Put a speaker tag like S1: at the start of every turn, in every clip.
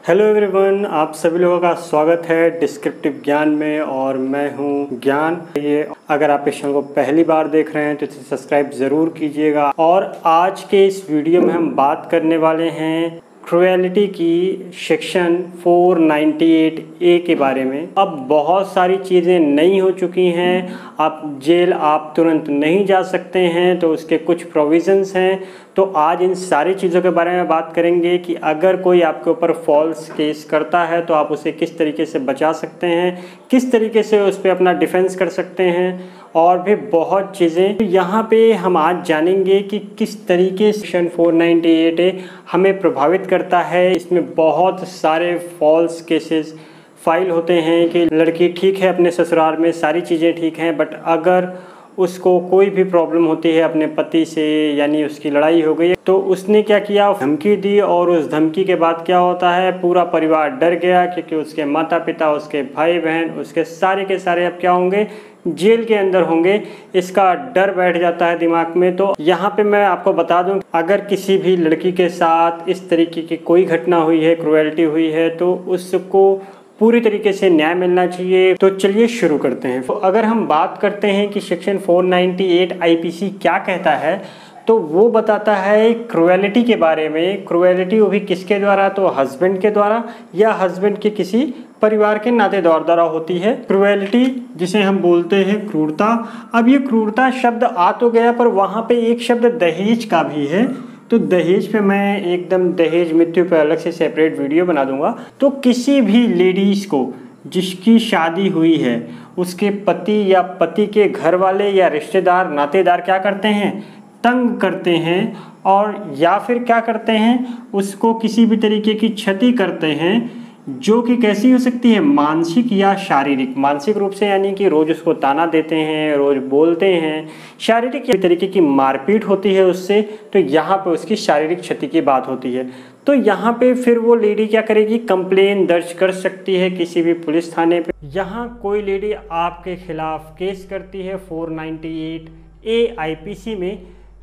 S1: Hello everyone, आप सभी लोगों का स्वागत है डिस्क्रिप्टिव ज्ञान में और मैं हूं ज्ञान। ये अगर आप इस चैनल को पहली बार देख रहे हैं तो इसे सब्सक्राइब ज़रूर कीजिएगा। और आज के इस वीडियो में हम बात करने वाले हैं क्रुएलिटी की सेक्शन 498A के बारे में। अब बहुत सारी चीज़ें नई हो चुकी हैं, आप जेल आप तुरंत नहीं जा सकते हैं, तो उसके कुछ प्रोविज़न्स हैं। तो आज इन सारी चीज़ों के बारे में बात करेंगे कि अगर कोई आपके ऊपर फॉल्स केस करता है तो आप उसे किस तरीके से बचा सकते हैं, किस तरीके से उस पर अपना डिफेंस कर सकते हैं, और भी बहुत चीज़ें। तो यहाँ पे हम आज जानेंगे कि किस तरीके से सेक्शन 498A हमें प्रभावित करता है। इसमें बहुत सारे फॉल्स केसेस फाइल होते हैं कि लड़की ठीक है अपने ससुराल में, सारी चीज़ें ठीक हैं, बट अगर उसको कोई भी प्रॉब्लम होती है अपने पति से, यानी उसकी लड़ाई हो गई, तो उसने क्या किया, धमकी दी, और उस धमकी के बाद क्या होता है, पूरा परिवार डर गया क्योंकि उसके माता पिता, उसके भाई बहन, उसके सारे के सारे अब क्या होंगे, जेल के अंदर होंगे। इसका डर बैठ जाता है दिमाग में। तो यहाँ पे मैं आपको बता दूं, अगर किसी भी लड़की के साथ इस तरीके की कोई घटना हुई है, क्रुएलिटी हुई है, तो उसको पूरी तरीके से न्याय मिलना चाहिए। तो चलिए शुरू करते हैं। तो अगर हम बात करते हैं कि सेक्शन 498 आईपीसी क्या कहता है, तो वो बताता है क्रुएलिटी के बारे में। क्रुएलिटी वो भी किसके द्वारा, तो हस्बैंड के द्वारा या हस्बैंड के किसी परिवार के नातेदार द्वारा होती है क्रुएलिटी, जिसे हम बोलते हैं क्रूरता। अब ये क्रूरता शब्द आ तो गया, पर वहाँ पे एक शब्द दहेज का भी है। तो दहेज पे मैं एकदम दहेज मृत्यु पे अलग से सेपरेट वीडियो बना दूंगा। तो किसी भी लेडीज़ को जिसकी शादी हुई है, उसके पति या पति के घर वाले या रिश्तेदार नातेदार क्या करते हैं, तंग करते हैं, और या फिर क्या करते हैं, उसको किसी भी तरीके की क्षति करते हैं, जो कि कैसी हो सकती है, मानसिक या शारीरिक। मानसिक रूप से यानी कि रोज़ उसको ताना देते हैं, रोज़ बोलते हैं। शारीरिक तरीके की मारपीट होती है उससे, तो यहाँ पे उसकी शारीरिक क्षति की बात होती है। तो यहाँ पे फिर वो लेडी क्या करेगी, कंप्लेन दर्ज कर सकती है किसी भी पुलिस थाने पे। यहाँ कोई लेडी आपके खिलाफ केस करती है 498A आईपीसी में,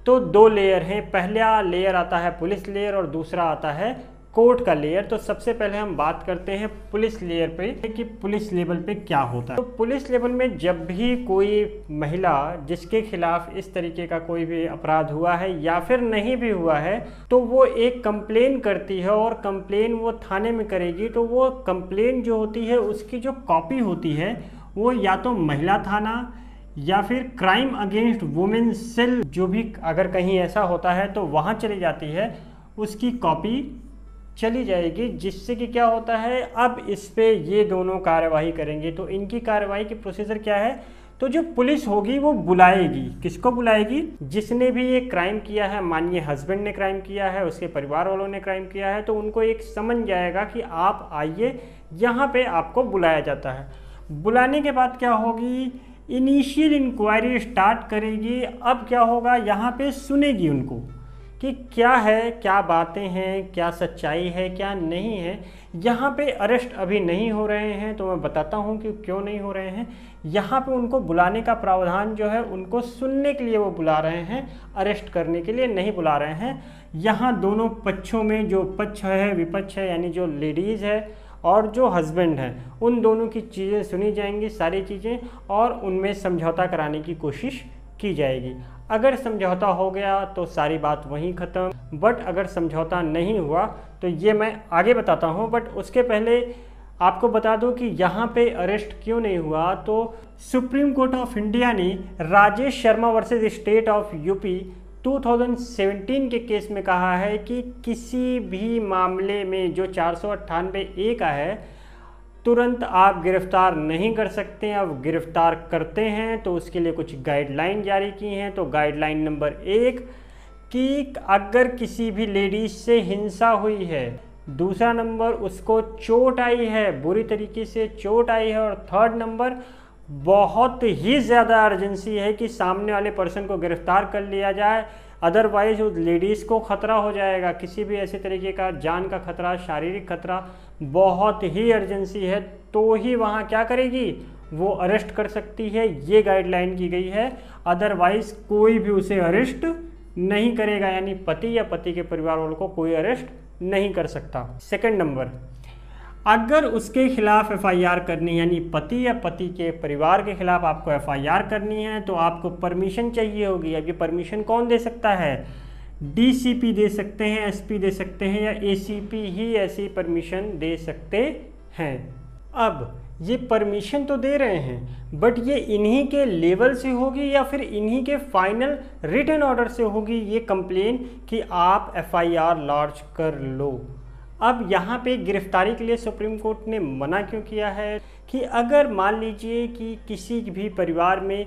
S1: तो दो लेयर हैं। पहला लेयर आता है पुलिस लेयर और दूसरा आता है कोर्ट का लेयर। तो सबसे पहले हम बात करते हैं पुलिस लेयर पे कि पुलिस लेवल पे क्या होता है। तो पुलिस लेवल में जब भी कोई महिला जिसके खिलाफ इस तरीके का कोई भी अपराध हुआ है या फिर नहीं भी हुआ है, तो वो एक कंप्लेन करती है, और कंप्लेन वो थाने में करेगी। तो वो कंप्लेन जो होती है उसकी जो कॉपी होती है, वो या तो महिला थाना या फिर क्राइम अगेंस्ट वुमेन सेल, जो भी अगर कहीं ऐसा होता है तो वहाँ चली जाती है, उसकी कॉपी चली जाएगी। जिससे कि क्या होता है, अब इस पे ये दोनों कार्यवाही करेंगे। तो इनकी कार्यवाही की प्रोसीजर क्या है, तो जो पुलिस होगी वो बुलाएगी। किसको बुलाएगी, जिसने भी ये क्राइम किया है। मानिए हस्बैंड ने क्राइम किया है, उसके परिवार वालों ने क्राइम किया है, तो उनको एक समन जाएगा कि आप आइए, यहाँ पे आपको बुलाया जाता है। बुलाने के बाद क्या होगी, इनिशियल इंक्वायरी स्टार्ट करेगी। अब क्या होगा, यहाँ पे सुनेगी उनको कि क्या है, क्या बातें हैं, क्या सच्चाई है, क्या नहीं है। यहाँ पे अरेस्ट अभी नहीं हो रहे हैं, तो मैं बताता हूँ कि क्यों नहीं हो रहे हैं। यहाँ पे उनको बुलाने का प्रावधान जो है, उनको सुनने के लिए वो बुला रहे हैं, अरेस्ट करने के लिए नहीं बुला रहे हैं। यहाँ दोनों पक्षों में जो पक्ष है, विपक्ष है, यानी जो लेडीज़ है और जो हस्बैंड है, उन दोनों की चीज़ें सुनी जाएंगी, सारी चीज़ें, और उनमें समझौता कराने की कोशिश की जाएगी। अगर समझौता हो गया तो सारी बात वहीं ख़त्म, बट अगर समझौता नहीं हुआ तो ये मैं आगे बताता हूँ। बट उसके पहले आपको बता दूं कि यहाँ पे अरेस्ट क्यों नहीं हुआ। तो सुप्रीम कोर्ट ऑफ इंडिया ने Rajesh Sharma versus state of UP 2017 के केस में कहा है कि किसी भी मामले में जो 498A का है, तुरंत आप गिरफ्तार नहीं कर सकते। अब गिरफ्तार करते हैं तो उसके लिए कुछ गाइडलाइन जारी की हैं। तो गाइडलाइन नंबर 1 कि अगर किसी भी लेडीज से हिंसा हुई है, दूसरा नंबर उसको चोट आई है, बुरी तरीके से चोट आई है, और थर्ड नंबर बहुत ही ज़्यादा अर्जेंसी है कि सामने वाले पर्सन को गिरफ्तार कर लिया जाए, अदरवाइज उस लेडीज़ को खतरा हो जाएगा, किसी भी ऐसे तरीके का जान का खतरा, शारीरिक खतरा, बहुत ही अर्जेंसी है, तो ही वहाँ क्या करेगी, वो अरेस्ट कर सकती है। ये गाइडलाइन की गई है, अदरवाइज कोई भी उसे अरेस्ट नहीं करेगा, यानी पति या पति के परिवार वालों को कोई अरेस्ट नहीं कर सकता। सेकंड नंबर, अगर उसके खिलाफ एफआईआर करनी है, यानी पति या पति के परिवार के खिलाफ आपको एफआईआर करनी है, तो आपको परमिशन चाहिए होगी। अब ये परमिशन कौन दे सकता है? डीसीपी दे सकते हैं, एसपी दे सकते हैं, या एसीपी ही ऐसी परमिशन दे सकते हैं। अब ये परमिशन तो दे रहे हैं, बट ये इन्हीं के लेवल से होगी या फिर इन्हीं के फाइनल रिटन ऑर्डर से होगी ये कंप्लेन कि आप एफआईआर लॉन्च कर लो। अब यहाँ पे गिरफ्तारी के लिए सुप्रीम कोर्ट ने मना क्यों किया है कि अगर मान लीजिए कि किसी भी परिवार में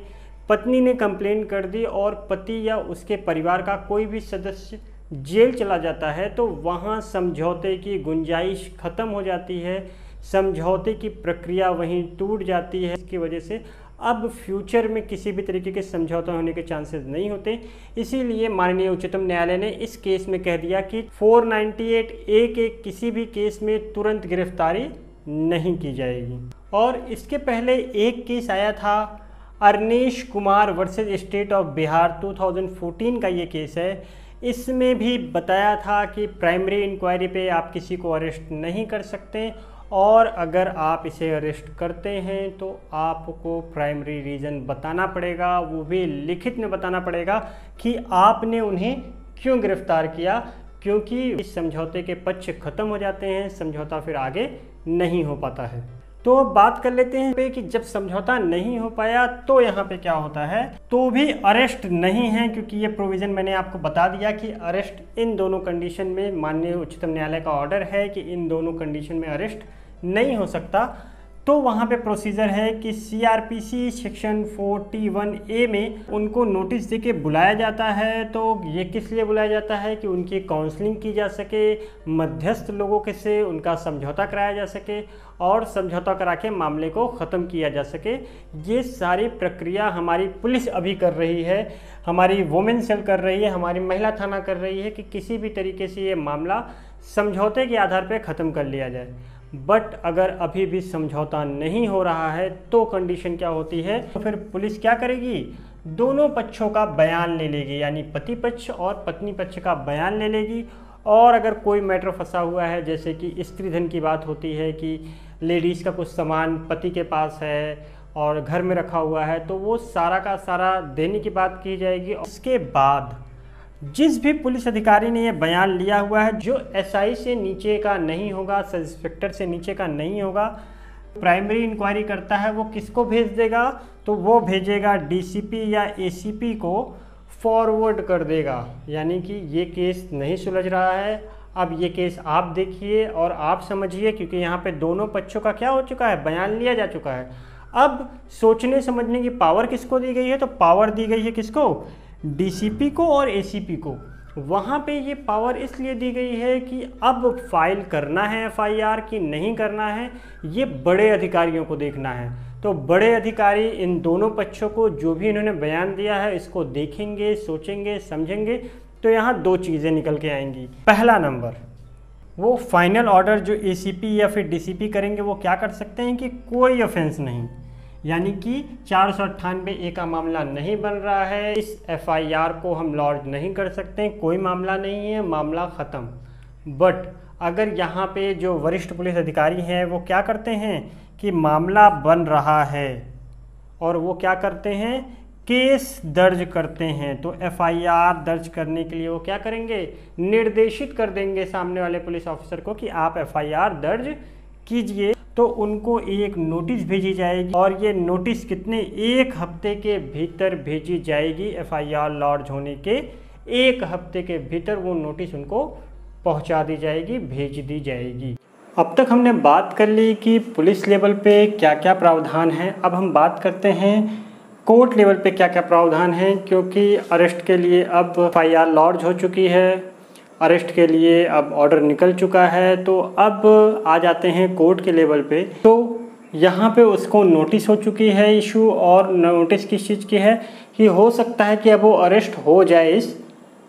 S1: पत्नी ने कंप्लेन कर दी और पति या उसके परिवार का कोई भी सदस्य जेल चला जाता है, तो वहाँ समझौते की गुंजाइश ख़त्म हो जाती है, समझौते की प्रक्रिया वहीं टूट जाती है। इसकी वजह से अब फ्यूचर में किसी भी तरीके के समझौता होने के चांसेस नहीं होते। इसीलिए माननीय उच्चतम न्यायालय ने इस केस में कह दिया कि 498A के किसी भी केस में तुरंत गिरफ्तारी नहीं की जाएगी। और इसके पहले एक केस आया था Arnesh Kumar versus state of Bihar, 2014 का ये केस है। इसमें भी बताया था कि प्राइमरी इंक्वायरी पे आप किसी को अरेस्ट नहीं कर सकते, और अगर आप इसे अरेस्ट करते हैं तो आपको प्राइमरी रीज़न बताना पड़ेगा, वो भी लिखित में बताना पड़ेगा कि आपने उन्हें क्यों गिरफ्तार किया, क्योंकि इस समझौते के पक्ष ख़त्म हो जाते हैं, समझौता फिर आगे नहीं हो पाता है। तो अब बात कर लेते हैं कि जब समझौता नहीं हो पाया तो यहाँ पे क्या होता है। तो भी अरेस्ट नहीं है, क्योंकि ये प्रोविज़न मैंने आपको बता दिया कि अरेस्ट इन दोनों कंडीशन में, माननीय उच्चतम न्यायालय का ऑर्डर है कि इन दोनों कंडीशन में अरेस्ट नहीं हो सकता। तो वहाँ पे प्रोसीजर है कि सीआरपीसी सेक्शन 41A में उनको नोटिस देके बुलाया जाता है। तो ये किस लिए बुलाया जाता है कि उनकी काउंसलिंग की जा सके, मध्यस्थ लोगों के से उनका समझौता कराया जा सके और समझौता करा के मामले को ख़त्म किया जा सके। ये सारी प्रक्रिया हमारी पुलिस अभी कर रही है, हमारी वुमेन सेल कर रही है, हमारी महिला थाना कर रही है कि किसी भी तरीके से ये मामला समझौते के आधार पर ख़त्म कर लिया जाए। बट अगर अभी भी समझौता नहीं हो रहा है तो कंडीशन क्या होती है, तो फिर पुलिस क्या करेगी, दोनों पक्षों का बयान ले लेगी, यानी पति पक्ष और पत्नी पक्ष का बयान ले लेगी। और अगर कोई मैटर फंसा हुआ है, जैसे कि स्त्री धन की बात होती है कि लेडीज़ का कुछ सामान पति के पास है और घर में रखा हुआ है, तो वो सारा का सारा देने की बात की जाएगी। उसके बाद जिस भी पुलिस अधिकारी ने ये बयान लिया हुआ है, जो एसआई से नीचे का नहीं होगा, सब इंस्पेक्टर से नीचे का नहीं होगा, प्राइमरी इंक्वायरी करता है, वो किसको भेज देगा, तो वो भेजेगा डीसीपी या एसीपी को फॉरवर्ड कर देगा। यानी कि ये केस नहीं सुलझ रहा है, अब ये केस आप देखिए और आप समझिए, क्योंकि यहाँ पे दोनों पक्षों का क्या हो चुका है, बयान लिया जा चुका है। अब सोचने समझने की पावर किसको दी गई है, तो पावर दी गई है किसको, डीसीपी को और एसीपी को। वहाँ पे ये पावर इसलिए दी गई है कि अब फाइल करना है एफआईआर कि नहीं करना है, ये बड़े अधिकारियों को देखना है। तो बड़े अधिकारी इन दोनों पक्षों को जो भी इन्होंने बयान दिया है इसको देखेंगे, सोचेंगे, समझेंगे। तो यहाँ दो चीज़ें निकल के आएंगी। पहला नंबर, वो फाइनल ऑर्डर जो एसीपी या फिर डीसीपी करेंगे वो क्या कर सकते हैं कि कोई ऑफेंस नहीं, यानी कि 498A का मामला नहीं बन रहा है, इस एफआईआर को हम लॉन्च नहीं कर सकते, कोई मामला नहीं है, मामला ख़त्म। बट अगर यहाँ पे जो वरिष्ठ पुलिस अधिकारी हैं वो क्या करते हैं कि मामला बन रहा है और वो क्या करते हैं, केस दर्ज करते हैं, तो एफआईआर दर्ज करने के लिए वो क्या करेंगे, निर्देशित कर देंगे सामने वाले पुलिस ऑफिसर को कि आप एफआईआर दर्ज कीजिए। तो उनको एक नोटिस भेजी जाएगी और ये नोटिस कितने, 1 हफ्ते के भीतर भेजी जाएगी। एफआईआर लॉन्च होने के 1 हफ्ते के भीतर वो नोटिस उनको पहुंचा दी जाएगी, भेज दी जाएगी। अब तक हमने बात कर ली कि पुलिस लेवल पे क्या क्या प्रावधान है। अब हम बात करते हैं कोर्ट लेवल पे क्या क्या प्रावधान है, क्योंकि अरेस्ट के लिए अब एफआईआर लॉन्च हो चुकी है, अरेस्ट के लिए अब ऑर्डर निकल चुका है। तो अब आ जाते हैं कोर्ट के लेवल पे। तो यहाँ पे उसको नोटिस हो चुकी है इशू, और नोटिस किस चीज़ की है कि हो सकता है कि अब वो अरेस्ट हो जाए इस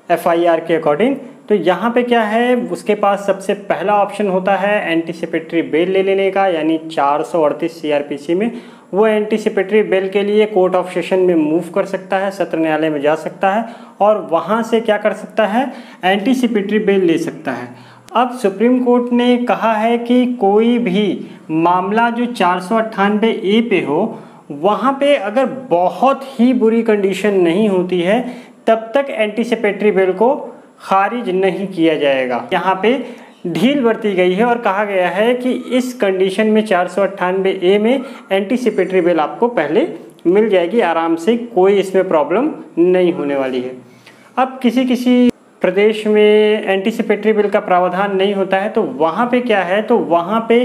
S1: एफआईआर के अकॉर्डिंग। तो यहाँ पे क्या है, उसके पास सबसे पहला ऑप्शन होता है एंटीसिपेटरी बेल ले लेने का, यानी 438 सीआरपीसी में वो एंटीसिपेटरी बेल के लिए कोर्ट ऑफ सेशन में मूव कर सकता है, सत्र न्यायालय में जा सकता है और वहाँ से क्या कर सकता है, एंटीसिपेटरी बेल ले सकता है। अब सुप्रीम कोर्ट ने कहा है कि कोई भी मामला जो 498A पे हो, वहाँ पे अगर बहुत ही बुरी कंडीशन नहीं होती है तब तक एंटीसिपेटरी बिल को खारिज नहीं किया जाएगा। यहाँ पे ढील बरती गई है और कहा गया है कि इस कंडीशन में 498A में एंटीसिपेटरी बिल आपको पहले मिल जाएगी आराम से, कोई इसमें प्रॉब्लम नहीं होने वाली है। अब किसी प्रदेश में एंटीसिपेटरी बिल का प्रावधान नहीं होता है तो वहाँ पे क्या है, तो वहाँ पे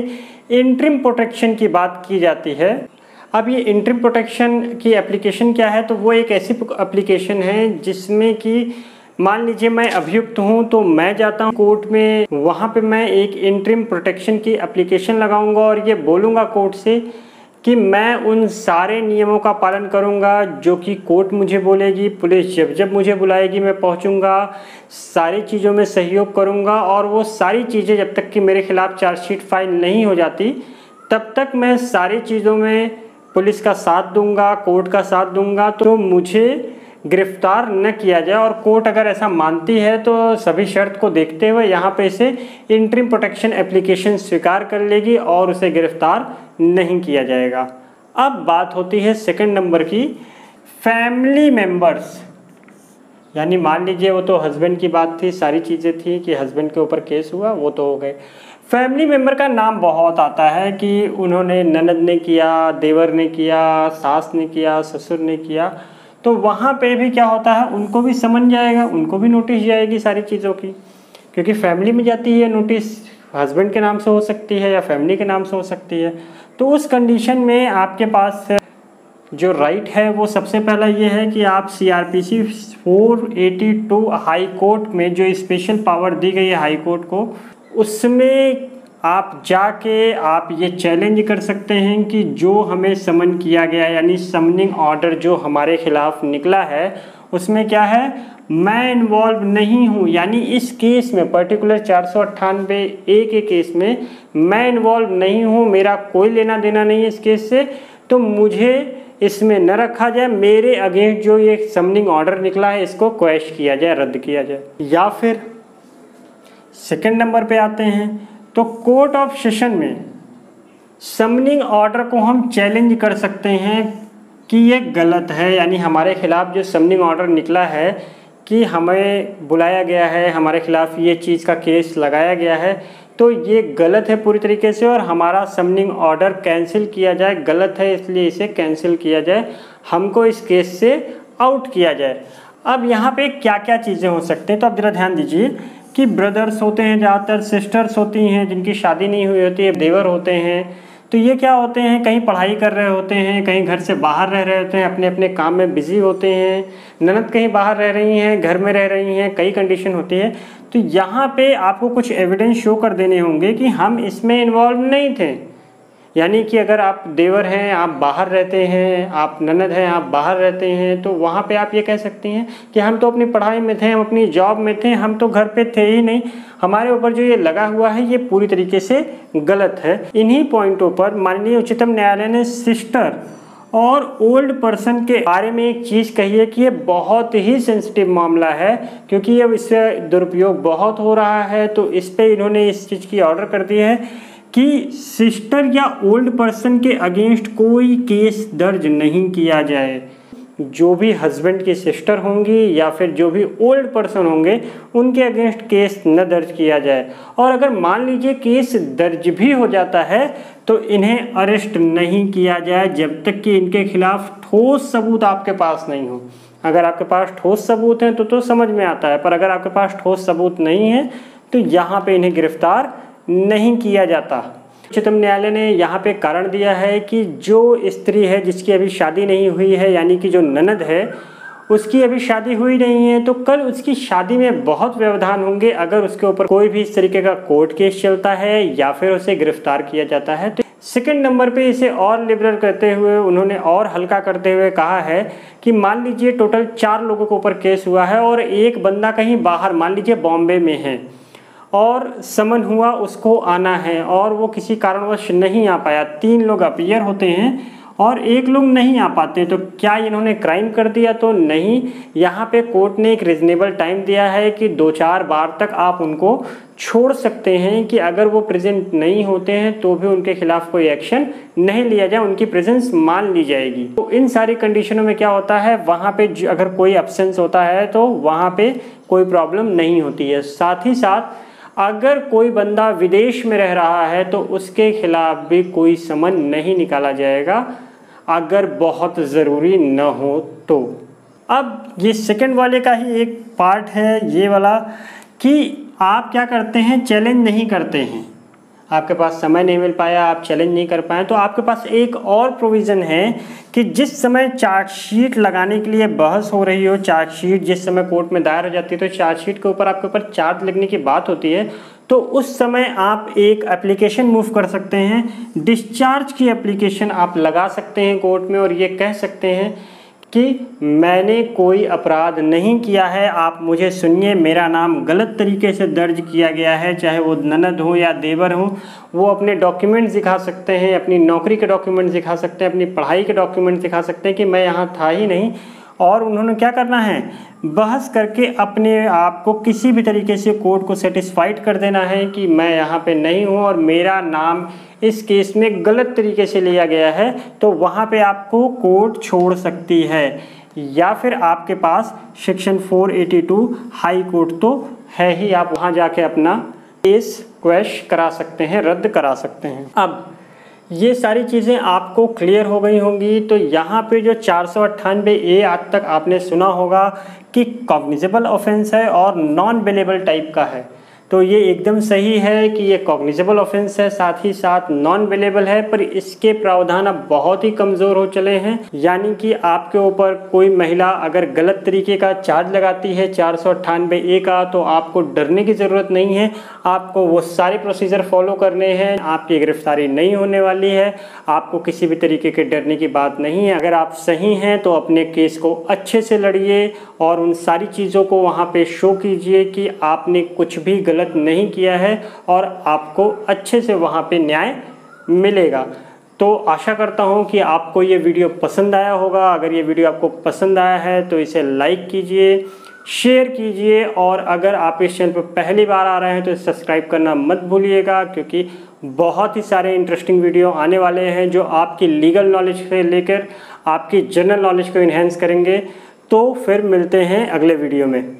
S1: इंटरिम प्रोटेक्शन की बात की जाती है। अब ये इंटरिम प्रोटेक्शन की एप्लीकेशन क्या है, तो वो एक ऐसी एप्लीकेशन है जिसमें कि मान लीजिए मैं अभियुक्त हूँ तो मैं जाता हूँ कोर्ट में, वहाँ पे मैं एक इंटरिम प्रोटेक्शन की एप्लीकेशन लगाऊंगा और ये बोलूँगा कोर्ट से कि मैं उन सारे नियमों का पालन करूंगा जो कि कोर्ट मुझे बोलेगी, पुलिस जब मुझे बुलाएगी मैं पहुंचूंगा, सारी चीज़ों में सहयोग करूंगा और वो सारी चीज़ें जब तक कि मेरे खिलाफ चार्जशीट फाइल नहीं हो जाती तब तक मैं सारी चीज़ों में पुलिस का साथ दूंगा, कोर्ट का साथ दूंगा, तो मुझे गिरफ्तार न किया जाए। और कोर्ट अगर ऐसा मानती है तो सभी शर्त को देखते हुए यहाँ पे इसे इंटरिम प्रोटेक्शन एप्लीकेशन स्वीकार कर लेगी और उसे गिरफ्तार नहीं किया जाएगा। अब बात होती है सेकंड नंबर की, फैमिली मेंबर्स, यानी मान लीजिए वो तो हस्बैंड की बात थी, सारी चीज़ें थी कि हस्बैंड के ऊपर केस हुआ, वो तो हो गए। फैमिली मेंबर का नाम बहुत आता है कि उन्होंने ननद ने किया, देवर ने किया, सास ने किया, ससुर ने किया, तो वहाँ पे भी क्या होता है, उनको भी समन जाएगा, उनको भी नोटिस जाएगी सारी चीज़ों की, क्योंकि फैमिली में जाती है नोटिस, हस्बैंड के नाम से हो सकती है या फैमिली के नाम से हो सकती है। तो उस कंडीशन में आपके पास जो राइट है वो सबसे पहला ये है कि आप CRPC 482 हाई कोर्ट में जो स्पेशल पावर दी गई है हाई कोर्ट को, उसमें आप जाके आप ये चैलेंज कर सकते हैं कि जो हमें समन किया गया यानी समनिंग ऑर्डर जो हमारे खिलाफ निकला है उसमें क्या है, मैं इन्वॉल्व नहीं हूँ, यानी इस केस में पर्टिकुलर 498A के केस में मैं इन्वॉल्व नहीं हूँ, मेरा कोई लेना देना नहीं है इस केस से, तो मुझे इसमें न रखा जाए, मेरे अगेंस्ट जो ये समनिंग ऑर्डर निकला है इसको क्वैश किया जाए, रद्द किया जाए। या फिर सेकंड नंबर पे आते हैं तो कोर्ट ऑफ सेशन में समनिंग ऑर्डर को हम चैलेंज कर सकते हैं कि ये गलत है, यानी हमारे खिलाफ जो समनिंग ऑर्डर निकला है कि हमें बुलाया गया है, हमारे खिलाफ ये चीज़ का केस लगाया गया है, तो ये गलत है पूरी तरीके से और हमारा समनिंग ऑर्डर कैंसिल किया जाए, गलत है इसलिए इसे कैंसिल किया जाए, हमको इस केस से आउट किया जाए। अब यहाँ पे क्या क्या चीज़ें हो सकते हैं, तो आप ज़रा ध्यान दीजिए कि ब्रदर्स होते हैं, ज़्यादातर सिस्टर्स होती हैं जिनकी शादी नहीं हुई होती है, देवर होते हैं, तो ये क्या होते हैं, कहीं पढ़ाई कर रहे होते हैं, कहीं घर से बाहर रह रहे होते हैं, अपने अपने काम में बिजी होते हैं, ननद कहीं बाहर रह रही हैं, घर में रह रही हैं, कई कंडीशन होती है। तो यहाँ पे आपको कुछ एविडेंस शो कर देने होंगे कि हम इसमें इन्वॉल्व नहीं थे, यानी कि अगर आप देवर हैं, आप बाहर रहते हैं, आप ननद हैं, आप बाहर रहते हैं, तो वहाँ पे आप ये कह सकती हैं कि हम तो अपनी पढ़ाई में थे, हम अपनी जॉब में थे, हम तो घर पे थे ही नहीं, हमारे ऊपर जो ये लगा हुआ है ये पूरी तरीके से गलत है। इन्हीं पॉइंटों पर माननीय उच्चतम न्यायालय ने सिस्टर और ओल्ड पर्सन के बारे में एक चीज़ कही है कि ये बहुत ही सेंसिटिव मामला है, क्योंकि अब इससे दुरुपयोग बहुत हो रहा है, तो इस पर इन्होंने इस चीज़ की ऑर्डर कर दी है कि सिस्टर या ओल्ड पर्सन के अगेंस्ट कोई केस दर्ज नहीं किया जाए। जो भी हस्बैंड की सिस्टर होंगी या फिर जो भी ओल्ड पर्सन होंगे उनके अगेंस्ट केस न दर्ज किया जाए, और अगर मान लीजिए केस दर्ज भी हो जाता है तो इन्हें अरेस्ट नहीं किया जाए जब तक कि इनके खिलाफ ठोस सबूत आपके पास नहीं हो। अगर आपके पास ठोस सबूत हैं तो समझ में आता है, पर अगर आपके पास ठोस सबूत नहीं है तो यहाँ पे इन्हें गिरफ्तार नहीं किया जाता। उच्चतम न्यायालय ने यहाँ पे कारण दिया है कि जो स्त्री है जिसकी अभी शादी नहीं हुई है, यानी कि जो ननद है उसकी अभी शादी हुई नहीं है, तो कल उसकी शादी में बहुत व्यवधान होंगे अगर उसके ऊपर कोई भी इस तरीके का कोर्ट केस चलता है या फिर उसे गिरफ्तार किया जाता है। तो सेकंड नंबर पे इसे और लिबरल करते हुए उन्होंने और हल्का करते हुए कहा है कि मान लीजिए टोटल 4 लोगों के ऊपर केस हुआ है और एक बंदा कहीं बाहर मान लीजिए बॉम्बे में है और समन हुआ उसको आना है और वो किसी कारणवश नहीं आ पाया, 3 लोग अपीयर होते हैं और एक लोग नहीं आ पाते, तो क्या इन्होंने क्राइम कर दिया? तो नहीं, यहाँ पे कोर्ट ने एक रीजनेबल टाइम दिया है कि 2-4 बार तक आप उनको छोड़ सकते हैं कि अगर वो प्रेजेंट नहीं होते हैं तो भी उनके खिलाफ कोई एक्शन नहीं लिया जाए, उनकी प्रेजेंस मान ली जाएगी। तो इन सारी कंडीशनों में क्या होता है, वहाँ पे अगर कोई एब्सेंस होता है तो वहाँ पे कोई प्रॉब्लम नहीं होती है। साथ ही साथ अगर कोई बंदा विदेश में रह रहा है तो उसके खिलाफ भी कोई समन नहीं निकाला जाएगा अगर बहुत ज़रूरी न हो तो। अब ये सेकंड वाले का ही एक पार्ट है ये वाला कि आप क्या करते हैं, चैलेंज नहीं करते हैं, आपके पास समय नहीं मिल पाया, आप चैलेंज नहीं कर पाए, तो आपके पास एक और प्रोविज़न है कि जिस समय चार्जशीट लगाने के लिए बहस हो रही हो, चार्जशीट जिस समय कोर्ट में दायर हो जाती है तो चार्जशीट के ऊपर आपके ऊपर चार्ज लगने की बात होती है, तो उस समय आप एक एप्लीकेशन मूव कर सकते हैं, डिस्चार्ज की एप्लीकेशन आप लगा सकते हैं कोर्ट में और ये कह सकते हैं कि मैंने कोई अपराध नहीं किया है, आप मुझे सुनिए, मेरा नाम गलत तरीके से दर्ज किया गया है, चाहे वो ननद हो या देवर हो। वो अपने डॉक्यूमेंट्स दिखा सकते हैं, अपनी नौकरी के डॉक्यूमेंट्स दिखा सकते हैं, अपनी पढ़ाई के डॉक्यूमेंट्स दिखा सकते हैं कि मैं यहाँ था ही नहीं। और उन्होंने क्या करना है, बहस करके अपने आप को किसी भी तरीके से कोर्ट को सेटिस्फाइड कर देना है कि मैं यहाँ पे नहीं हूँ और मेरा नाम इस केस में गलत तरीके से लिया गया है, तो वहाँ पे आपको कोर्ट छोड़ सकती है। या फिर आपके पास सेक्शन 482 हाई कोर्ट तो है ही, आप वहाँ जाके अपना केस क्वैश करा सकते हैं, रद्द करा सकते हैं। अब ये सारी चीज़ें आपको क्लियर हो गई होंगी। तो यहाँ पे जो 498A आज तक आपने सुना होगा कि कॉग्निजेबल ऑफेंस है और नॉन बेलेबल टाइप का है, तो ये एकदम सही है कि ये कॉग्निजेबल ऑफेंस है, साथ ही साथ नॉन बेलेबल है, पर इसके प्रावधान अब बहुत ही कमज़ोर हो चले हैं। यानी कि आपके ऊपर कोई महिला अगर गलत तरीके का चार्ज लगाती है 498A का, तो आपको डरने की ज़रूरत नहीं है, आपको वो सारे प्रोसीजर फॉलो करने हैं, आपकी गिरफ्तारी नहीं होने वाली है, आपको किसी भी तरीके के डरने की बात नहीं है। अगर आप सही हैं तो अपने केस को अच्छे से लड़िए और उन सारी चीज़ों को वहाँ पे शो कीजिए कि आपने कुछ भी गलत नहीं किया है और आपको अच्छे से वहाँ पे न्याय मिलेगा। तो आशा करता हूँ कि आपको ये वीडियो पसंद आया होगा। अगर ये वीडियो आपको पसंद आया है तो इसे लाइक कीजिए, शेयर कीजिए और अगर आप इस चैनल पर पहली बार आ रहे हैं तो सब्सक्राइब करना मत भूलिएगा, क्योंकि बहुत ही सारे इंटरेस्टिंग वीडियो आने वाले हैं जो आपकी लीगल नॉलेज से लेकर आपकी जनरल नॉलेज को इन्हेंस करेंगे। तो फिर मिलते हैं अगले वीडियो में।